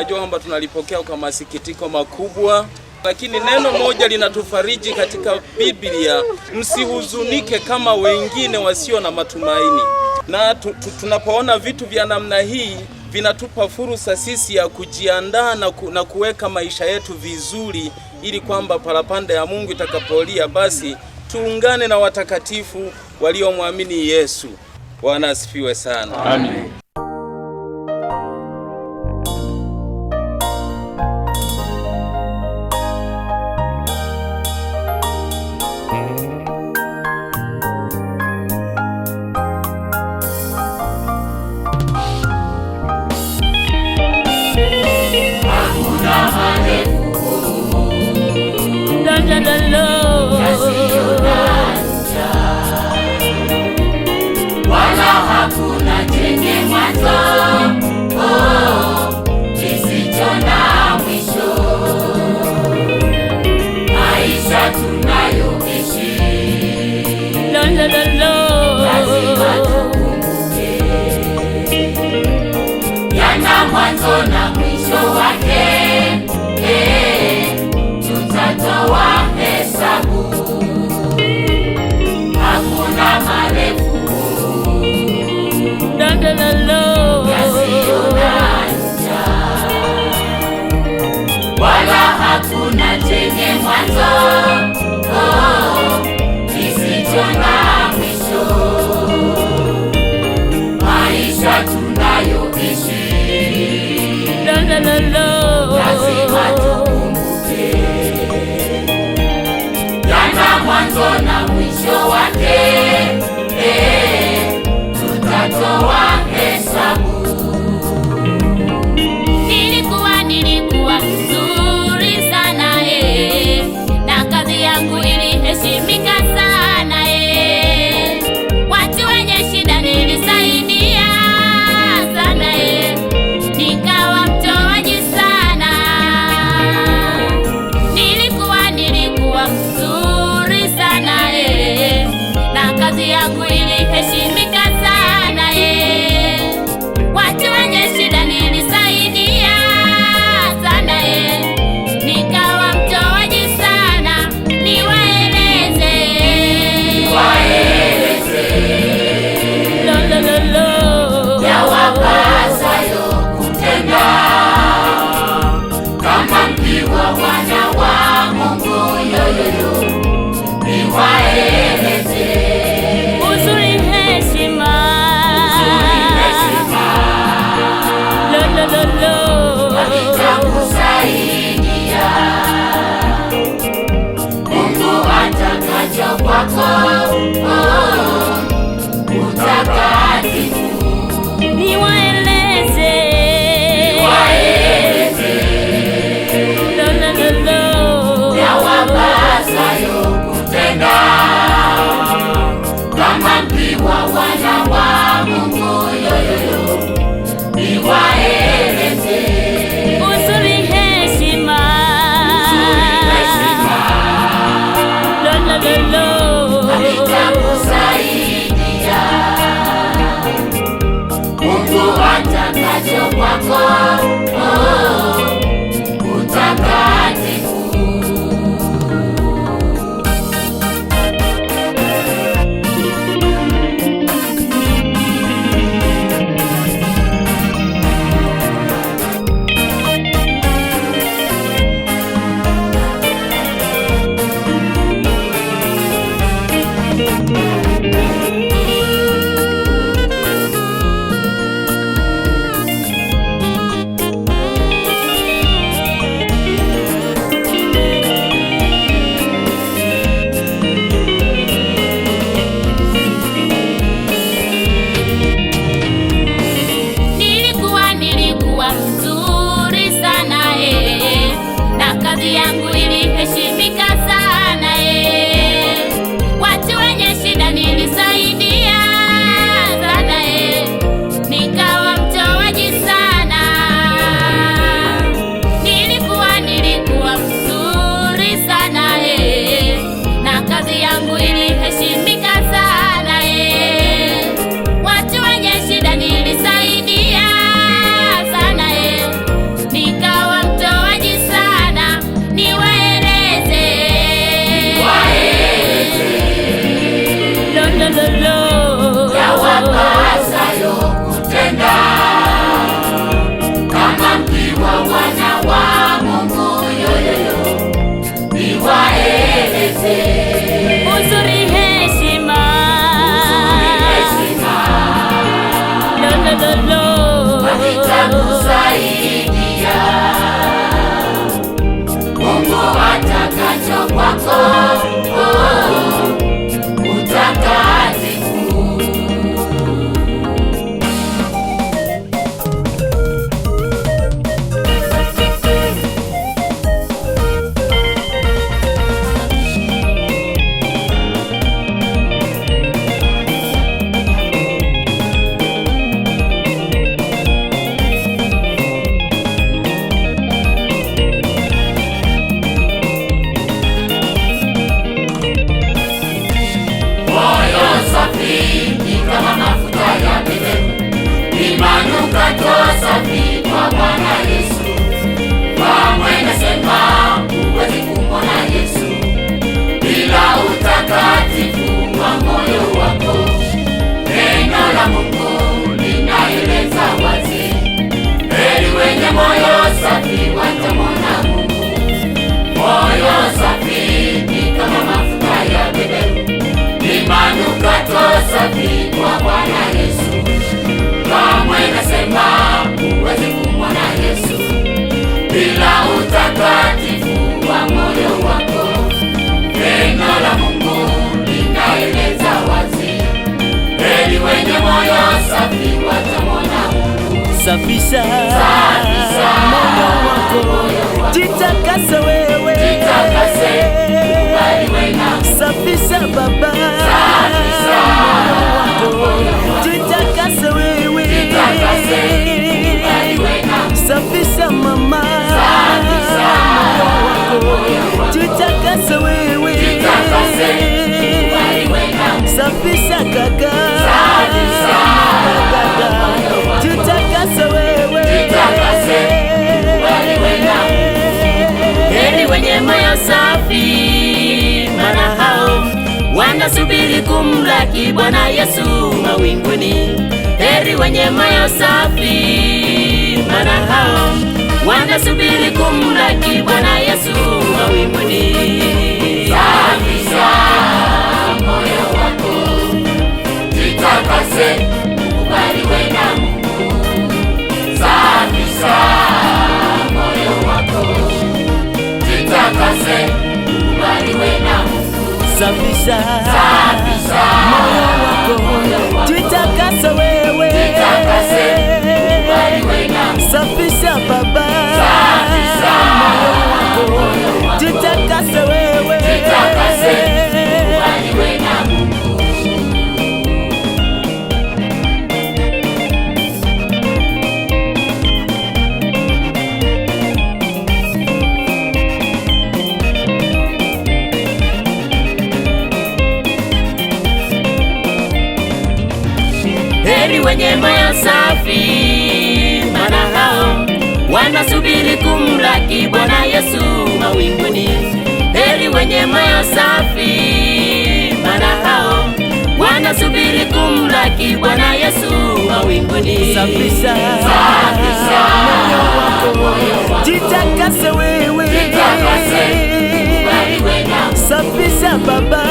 tunajua kwamba tunalipokea kwa masikitiko makubwa, lakini neno moja linatufariji katika Biblia: msihuzunike kama wengine wasio na matumaini. Na tunapoona vitu vya namna hii vinatupa fursa sisi ya kujiandaa na kuweka maisha yetu vizuri, ili kwamba parapanda ya Mungu itakapolia basi tuungane na watakatifu waliomwamini Yesu. Bwana asifiwe sana. Amen. Mwanzo na mwisho wake, tutatoa hesabu. Hakuna marefu yasiyo na ncha, wala hakuna chenye mwanzo kisicho na mwisho. Maisha tunayoishi lazima tukumbuke yana mwanzo na mwisho wake, tutatoa hesabu. Nilikuwa nzuri sana na kazi yangu iliheshimika sana watu wenye shida nilisaidia sana nikawa mtoaji sana. Nilikuwa mzuri sana na kazi yangu iliheshimika sana watu wenye shida nilisaidia sana nikawa mtoaji sana. Niwaeleze yawapasayo kutenda kama mkiwa wana wa Mungu. Yoyoyo, niwaeleze uzuri, heshima, itakusaidia Mungu atakacho kwako utakatifu. niwaeleze yawapasayo kutenda kama mkiwa wana wa Mungu. Yoyoyo, niwaeleze uzuri, heshima, itakusaidia Mungu atakacho kwako utakatifu. Nilikuwa mzuri sana na kazi yangu iliheshimika sana watu wenye shida yawapasayo kutenda, kama mkiwa wana wa Mungu yoyoyo, niwaeleze uzuri heshima, itakusaidia Mungu atakacho kwako utakatifu. Manukato safi kwa Bwana Yesu, kamwe nasema huwezi kumwona Yesu bila utakatifu wa moyo wako. Neno la Mungu linaeleza wazi, heri wenye moyo safi watamwona Mungu. Moyo safi ni kama mafuta ya beberu, ni manukato safi kwa Bwana Yesu, kamwe nasema huwezi kumwona Yesu bila utakatifu wa moyo wako. Neno la Mungu linaeleza wazi, heri wenye moyo safi watamwona Mungu. Safisha moyo wako, jitakase wewe, safisha Baba, jitakase wewe, safisha mama, jitakase wewe, safisha kaka, jitakase wewe, heri wenye moyo safi, maana hao wanasubiri kumlaki Bwana Yesu mawinguni. Heri wenye moyo safi, maana hao wanasubiri kumlaki Bwana Yesu mawinguni. Safisha moyo wako, jitakase ukubaliwe na Mungu. Safisha moyo wako, jitakase ukubaliwe na Mungu. safisha moyo wako, jitakase wewe, safisha Baba, moyo wako, jitakase wewe, heri wenye moyo safi, maana hao wanasubiri kumlaki Bwana Yesu mawinguni. Heri wenye moyo safi, maana hao wanasubiri kumlaki Bwana Yesu mawinguni. safisha moyo wako, jitakase wewe, safisha Baba,